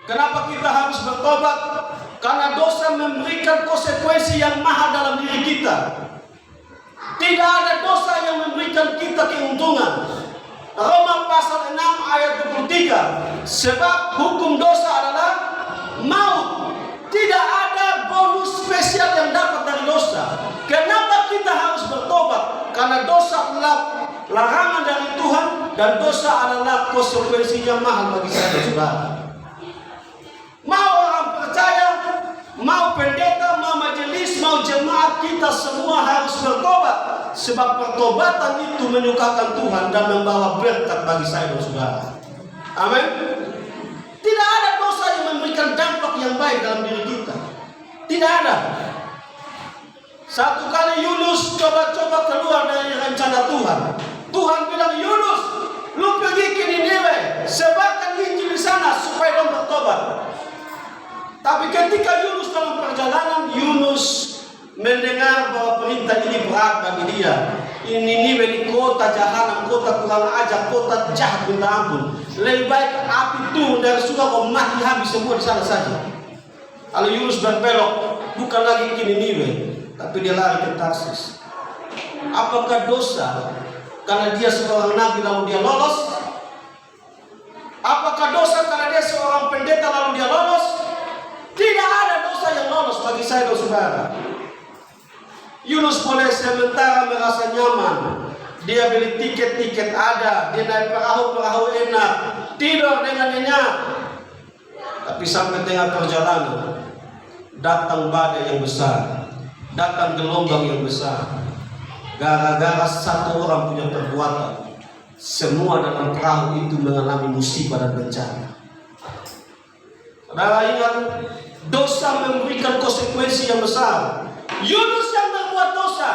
Kenapa kita harus bertobat? Karena dosa memberikan konsekuensi yang mahal dalam diri kita. Tidak ada dosa yang memberikan kita keuntungan. Roma pasal 6 ayat 23. Sebab hukum dosa adalah maut. Tidak ada bonus spesial yang dapat dari dosa. Kenapa kita harus bertobat? Karena dosa adalah larangan dari Tuhan, dan dosa adalah konsekuensinya mahal bagi saya dan saudara. Mau orang percaya, mau pendeta, mau majelis, mau jemaat, kita semua harus bertobat. Sebab pertobatan itu menyukakan Tuhan dan membawa berkat bagi saya dan saudara. Amin. Tidak ada dosa yang memberikan dampak yang baik dalam diri kita. Tidak ada. Satu kali Yunus coba-coba keluar dari rencana Tuhan. Tuhan bilang, Yunus, lu pergi ke Niniwe, sebarkan Injil di sana supaya dia bertobat. Tapi ketika Yunus dalam perjalanan, Yunus mendengar bahwa perintah ini berat bagi dia. Niniwe di kota jahanam, kota kurang ajar, kota jahat minta ampun. Lebih baik api turun dari surga, kau mati habis semua di sana saja. Lalu Yunus berbelok, bukan lagi ke Niniwe, tapi dia lari ke Tarsis. Apakah dosa karena dia seorang nabi lalu dia lolos? Apakah dosa karena dia seorang pendeta lalu dia lolos? Tidak ada dosa yang lolos bagi saya dan saudara. Yunus boleh sementara merasa nyaman. Dia beli tiket ada, dia naik perahu enak, tidur dengan nyenyak. Tapi sampai tengah perjalanan datang badai yang besar, datang gelombang yang besar. Gara-gara satu orang punya perbuatan, semua dalam perahu itu mengalami musibah dan bencana. Saudara ingat, dosa memberikan konsekuensi yang besar. Yunus yang berbuat dosa,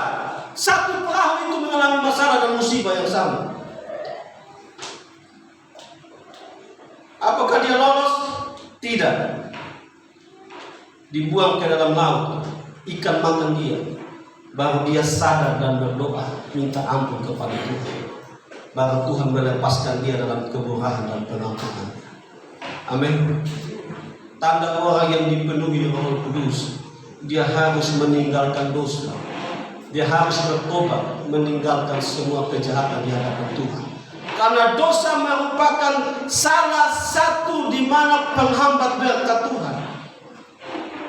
satu perahu itu mengalami masalah dan musibah yang sama. Apakah dia lolos? Tidak. Dibuang ke dalam laut, ikan makan dia. Baru dia sadar dan berdoa, minta ampun kepada Tuhan. Baru Tuhan melepaskan dia dalam kemurahan dan pengampunan. Amin. Tanda orang yang dipenuhi Roh Kudus, dia harus meninggalkan dosa. Dia harus bertobat, meninggalkan semua kejahatan di hadapan Tuhan. Karena dosa merupakan salah satu di mana penghambat berkat Tuhan.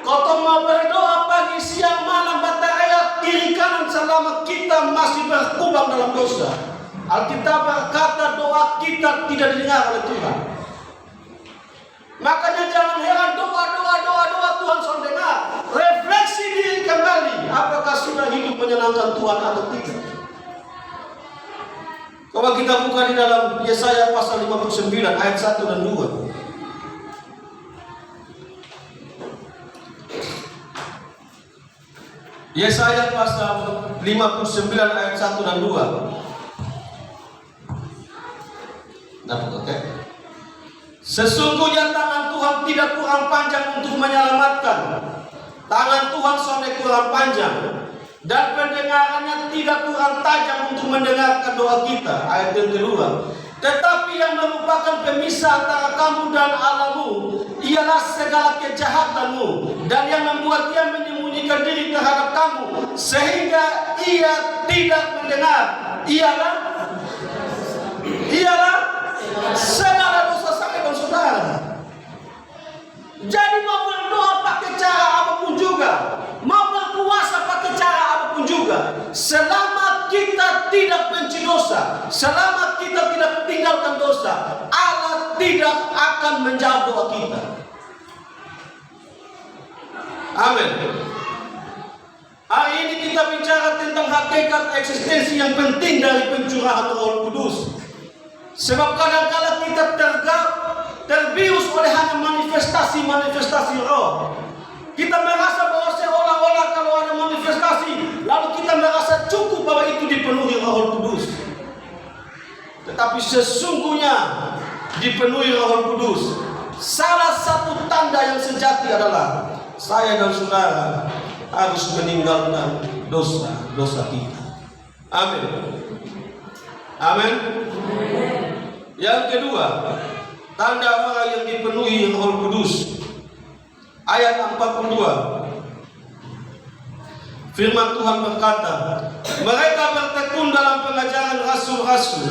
Kau mau berdoa pagi, siang, malam, bataya, kiri kanan selama kita masih berkubang dalam dosa. Alkitab berkata doa kita tidak didengar oleh Tuhan. Makanya jangan heran doa Tuhan sudah dengar. Refleksi diri kembali, apakah sudah hidup menyenangkan Tuhan atau tidak. Kalau kita buka di dalam Yesaya pasal 59 ayat 1 dan 2. Yesaya pasal 59 ayat 1 dan 2. Dapat oke? Sesungguhnya tangan Tuhan tidak kurang panjang untuk menyelamatkan. Tangan Tuhan sampai kurang panjang, dan pendengarannya tidak kurang tajam untuk mendengarkan doa kita. Ayat yang kedua. Tetapi yang merupakan pemisah antara kamu dan Allahmu ialah segala kejahatanmu, dan yang membuat dia menyembunyikan diri terhadap kamu sehingga ia tidak mendengar ialah segala dosa saya dan saudara. Jadi mau berdoa pakai cara apapun juga, mau berpuasa pakai cara apapun juga, selama kita tidak benci dosa, selama kita tidak tinggalkan dosa, Allah tidak akan menjawab doa kita. Amin. Hari ini kita bicara tentang hakikat eksistensi yang penting dari pencurahan Roh Kudus. Sebab kadang-kadang kita terbius oleh hanya manifestasi roh. Kita merasa bahwa seolah-olah kalau ada manifestasi, lalu kita merasa cukup bahwa itu dipenuhi Roh Kudus. Tetapi sesungguhnya dipenuhi Roh Kudus, salah satu tanda yang sejati adalah saya dan saudara harus meninggalkan dosa kita. Amin. Amin. Yang kedua, tanda orang yang dipenuhi Roh Kudus. Ayat 42. Firman Tuhan berkata, mereka bertekun dalam pengajaran rasul-rasul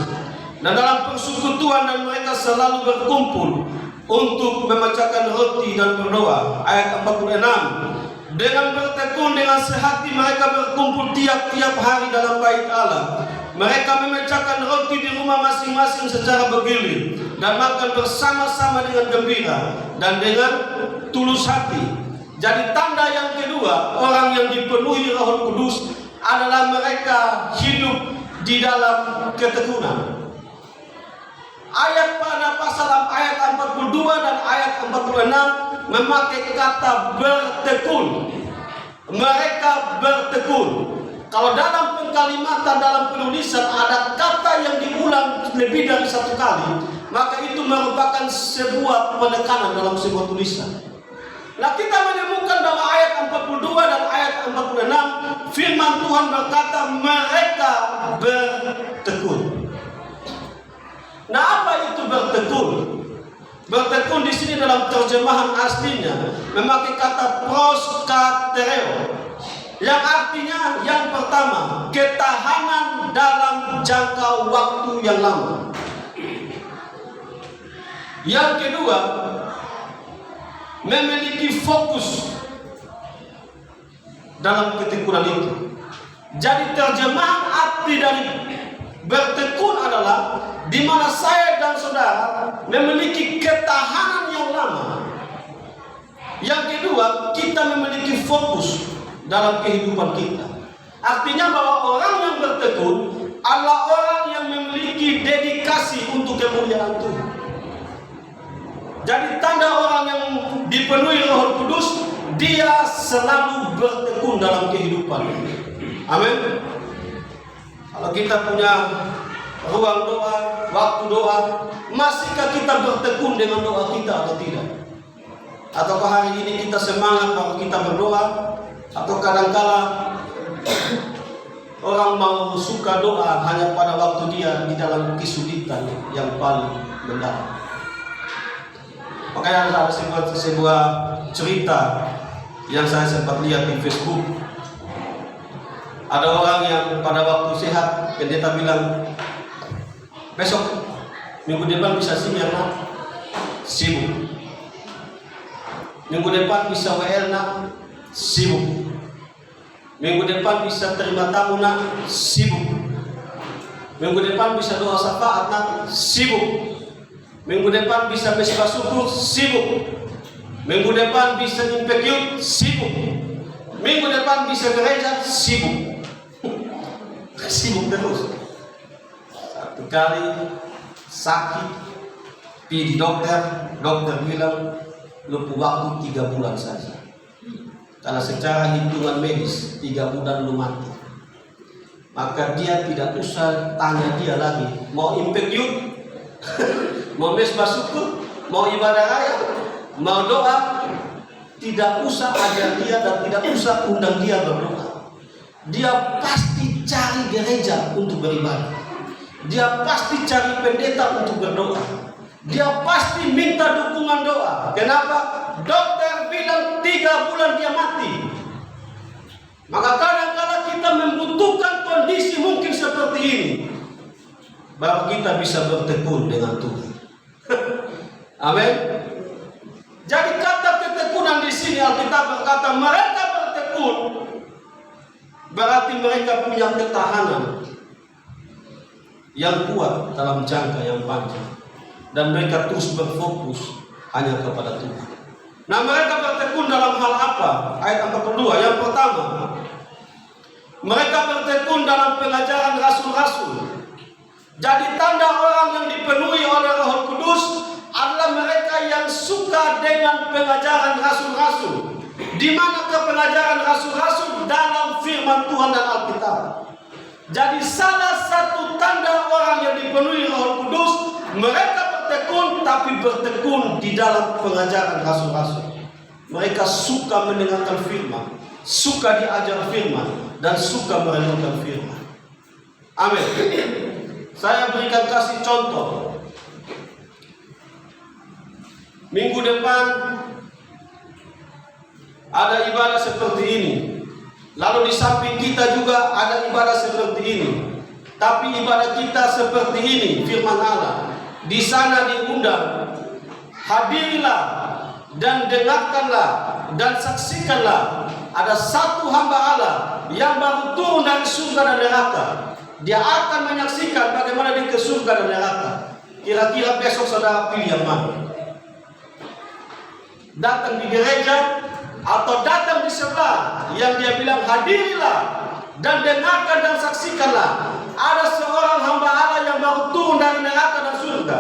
dan dalam persekutuan, dan mereka selalu berkumpul untuk memecahkan roti dan berdoa. Ayat 46. Dengan bertekun dengan sehati mereka berkumpul tiap-tiap hari dalam bait Allah. Mereka memecahkan roti di rumah masing-masing secara bergilir dan makan bersama-sama dengan gembira dan dengan tulus hati. Jadi tanda yang kedua orang yang dipenuhi Roh Kudus adalah mereka hidup di dalam ketekunan. Ayat pada pasal ayat 42 dan ayat 46 memakai kata bertekun. Mereka bertekun. Kalau dalam pengkalimatan, dalam penulisan ada kata yang diulang lebih dari satu kali, maka itu merupakan sebuah penekanan dalam sebuah tulisan. Nah, kita menemukan dalam ayat 42 dan ayat 46 firman Tuhan berkata mereka bertekun. Nah, apa itu bertekun? Bertekun di sini dalam terjemahan aslinya memakai kata proskatereo, yang artinya yang pertama ketahanan dalam jangka waktu yang lama. Yang kedua memiliki fokus dalam ketekunan itu. Jadi terjemahan arti dari bertekun adalah di mana saya dan saudara memiliki ketahanan yang lama. Yang kedua, kita memiliki fokus dalam kehidupan kita. Artinya bahwa orang yang bertekun adalah orang yang memiliki dedikasi untuk kemuliaan Tuhan. Jadi tanda orang yang dipenuhi Roh Kudus, dia selalu bertekun dalam kehidupan. Amin. Kalau kita punya ruang doa, waktu doa, masihkah kita bertekun dengan doa kita atau tidak? Ataukah hari ini kita semangat kalau kita berdoa, atau kadangkala orang mau suka doa hanya pada waktu dia di dalam kesulitan yang paling mendalam. Makanya ada sebuah cerita yang saya sempat lihat di Facebook. Ada orang yang pada waktu sehat, pendeta bilang, besok minggu depan bisa sinyal nak, sibuk. Minggu depan bisa WL nak, sibuk. Minggu depan bisa terima tamu nak, sibuk. Minggu depan bisa doa syafaat nak, sibuk. Minggu depan bisa mesbah syukur, sibuk. Minggu depan bisa nyimpen yud, sibuk. Minggu depan bisa gereja, sibuk. Sibuk terus. Satu kali sakit, pergi dokter bilang lu waktu 3 bulan saja. Karena secara hitungan medis 3 bulan lu mati. Maka dia tidak usah tanya dia lagi mau impact yud, mau mesbah syukur, mau ibadah raya, mau doa. Tidak usah ajar dia dan tidak usah undang dia berdoa. Dia pasti cari gereja untuk beribadah. Dia pasti cari pendeta untuk berdoa. Dia pasti minta dukungan doa. Kenapa? Dokter bilang 3 bulan dia mati. Maka kadang-kadang kita membutuhkan kondisi mungkin seperti ini, baru kita bisa bertekun dengan Tuhan. Amin. Jadi kata ketekunan di sini Alkitab berkata mereka bertekun, berarti mereka punya ketahanan yang kuat dalam jangka yang panjang, dan mereka terus berfokus hanya kepada Tuhan. Nah, mereka bertekun dalam hal apa? Ayat 42. Yang pertama, mereka bertekun dalam pengajaran rasul-rasul. Jadi tanda orang yang dipenuhi oleh Roh Kudus adalah mereka yang suka dengan pengajaran rasul-rasul. Di mana pengajaran rasul-rasul? Dalam firman Tuhan dan Alkitab. Jadi salah satu tanda orang yang dipenuhi Roh Kudus, mereka bertekun, tapi bertekun di dalam pengajaran rasul-rasul. Mereka suka mendengarkan firman, suka diajar firman, dan suka merenungkan firman. Amin. Saya berikan kasih contoh. minggu depan ada ibadah seperti ini. Lalu di samping kita juga ada ibadah seperti ini. Tapi ibadah kita seperti ini, firman Allah. Di sana diundang, hadirilah dan dengarkanlah dan saksikanlah. Ada satu hamba Allah yang baru turun dari surga dan neraka. Dia akan menyaksikan bagaimana dia ke surga dan neraka. Kira-kira besok saudara pilih yang mana? Datang di gereja atau datang di sebelah yang dia bilang hadirilah dan dengarkan dan saksikanlah. Ada seorang hamba Allah yang baru turun dari neraka dan surga,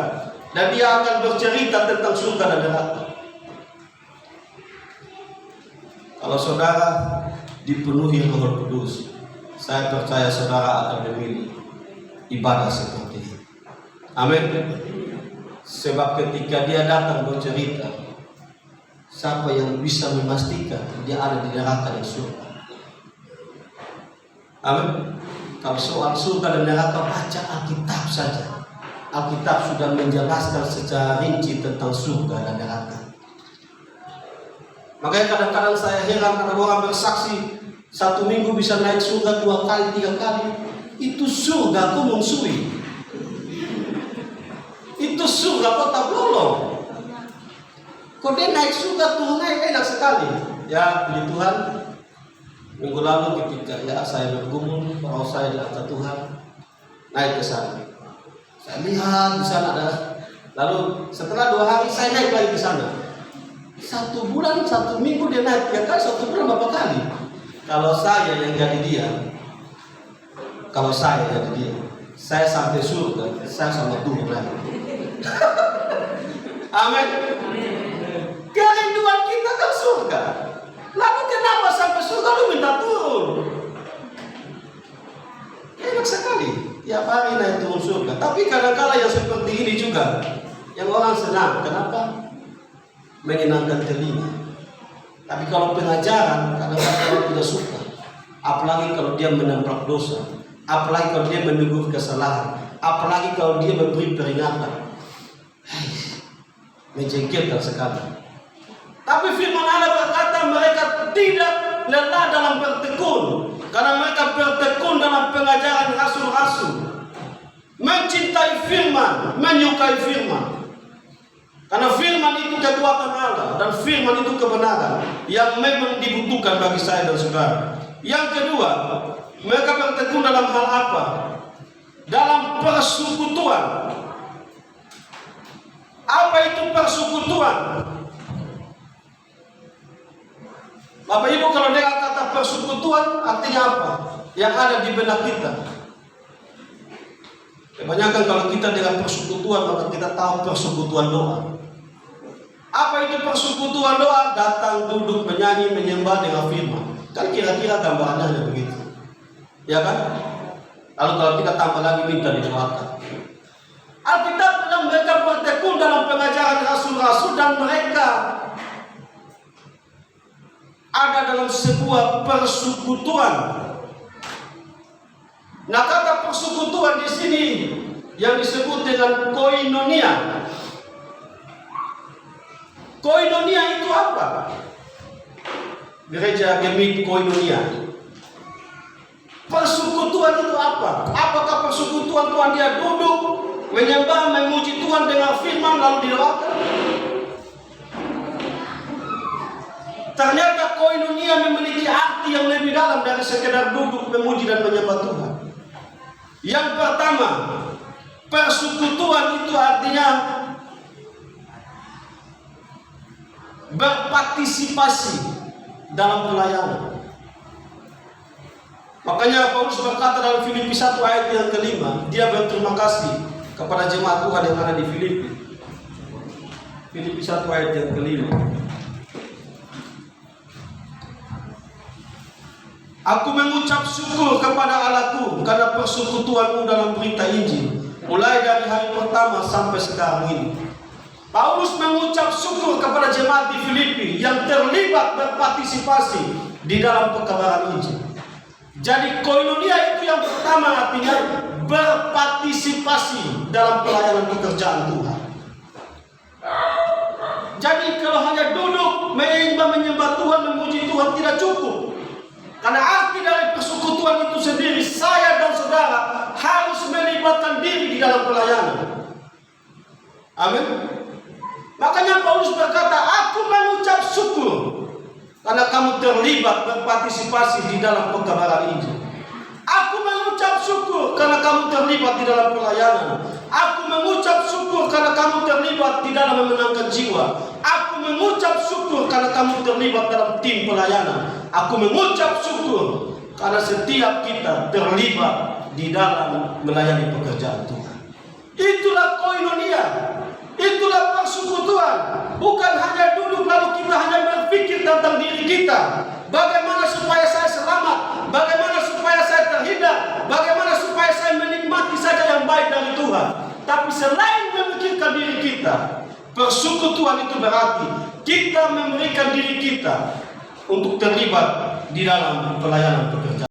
dan dia akan bercerita tentang surga dan neraka. Kalau saudara dipenuhi Roh Kudus, saya percaya saudara akan memilih ibadah seperti ini. Amin. Sebab ketika dia datang bercerita, siapa yang bisa memastikan dia ada di neraka dan surga? Amin. Kalau soal surga dan neraka, baca Alkitab saja. Alkitab sudah menjelaskan secara rinci tentang surga dan neraka. Makanya kadang-kadang saya heran ada orang bersaksi 1 minggu bisa naik surga 2 kali, 3 kali. Itu surga aku mungsui. Itu surga kota Blolo. Kok dia naik surga turun naik enak sekali. Ya puji Tuhan, minggu lalu ketika saya bergumul, bahwa saya diangkat Tuhan naik ke sana. Saya lihat di sana ada. Lalu setelah 2 hari saya naik lagi ke sana. 1 bulan, 1 minggu dia naik 3 kali, 1 bulan berapa kali? Kalau saya yang jadi dia, saya sampai surga, saya sama Tuhan lagi. Amin. Kerinduan kita kan surga. Lalu kenapa sampai surga lu minta turun? Enak sekali, tiap hari naik turun surga. Tapi kadang-kala yang seperti ini juga, yang orang senang. Kenapa? Menyenangkan telinga. Tapi kalau pengajaran, kadang-kadang orang tidak suka. Apalagi kalau dia menampak dosa, apalagi kalau dia menegur kesalahan, apalagi kalau dia memberi peringatan. Menjengkelkan sekali. Tapi firman Allah berkata mereka tidak lelah dalam bertekun, karena mereka bertekun dalam pengajaran rasul-rasul, mencintai firman, menyukai firman. Karena firman itu kekuatan Allah dan firman itu kebenaran yang memang dibutuhkan bagi saya dan saudara. Yang kedua, mereka bertekun dalam hal apa? Dalam persekutuan. Apa itu persekutuan? Bapak Ibu, kalau dengar kata persekutuan artinya apa? Yang ada di benak kita. Kebanyakan kalau kita dengan persekutuan, maka kita tahu persekutuan doa. Apa itu persekutuan doa? Datang, duduk, menyanyi, menyembah dengan firman. Kan kira-kira gambarannya ada begitu, ya kan? Lalu kalau kita tambah lagi minta didoakan. Alkitab bilang mereka bertekun dalam pengajaran rasul-rasul dan mereka ada dalam sebuah persekutuan. Nah, kata persekutuan di sini yang disebut dengan koinonia. Koinonia itu apa? Gereja Gemit koinonia. Persekutuan itu apa? Apakah persekutuan Tuhan dia duduk, menyembah, memuji Tuhan dengan firman lalu didoakan? Ternyata koinonia memiliki arti yang lebih dalam dari sekedar duduk, memuji dan menyembah Tuhan. Yang pertama, persekutuan itu artinya berpartisipasi dalam pelayanan. Makanya Paulus berkata dalam Filipi 1 ayat yang kelima, dia berterima kasih kepada jemaat Tuhan yang ada di Filipi. Filipi 1 ayat yang kelima. Aku mengucap syukur kepada Allahku karena persekutuanmu dalam berita Injil, mulai dari hari pertama sampai sekarang ini. Paulus mengucap syukur kepada jemaat di Filipi yang terlibat berpartisipasi di dalam pekabaran Injil. Jadi koinonia itu yang pertama artinya berpartisipasi dalam pelayanan pekerjaan Tuhan. Jadi kalau hanya duduk menyembah Tuhan, memuji Tuhan tidak cukup. Karena arti dari persekutuan itu sendiri, saya dan saudara harus melibatkan diri di dalam pelayanan. Amin. Makanya Paulus berkata, aku mengucap syukur karena kamu terlibat berpartisipasi di dalam pekabaran Injil. Aku mengucap syukur karena kamu terlibat di dalam pelayanan. Aku mengucap syukur karena kamu terlibat di dalam memenangkan jiwa. Aku mengucap syukur karena kamu terlibat dalam tim pelayanan. Aku mengucap syukur karena setiap kita terlibat di dalam melayani pekerjaan Tuhan. Itulah koinonia. Itulah persekutuan. Bukan hanya duduk lalu kita hanya berpikir tentang diri kita. Bagaimana supaya saya selamat? Bagaimana supaya saya terhindar? Bagaimana supaya saya menikmati saja yang baik dari Tuhan? Tapi selain memikirkan diri kita, persekutuan itu berarti kita memberikan diri kita untuk terlibat di dalam pelayanan pekerjaan.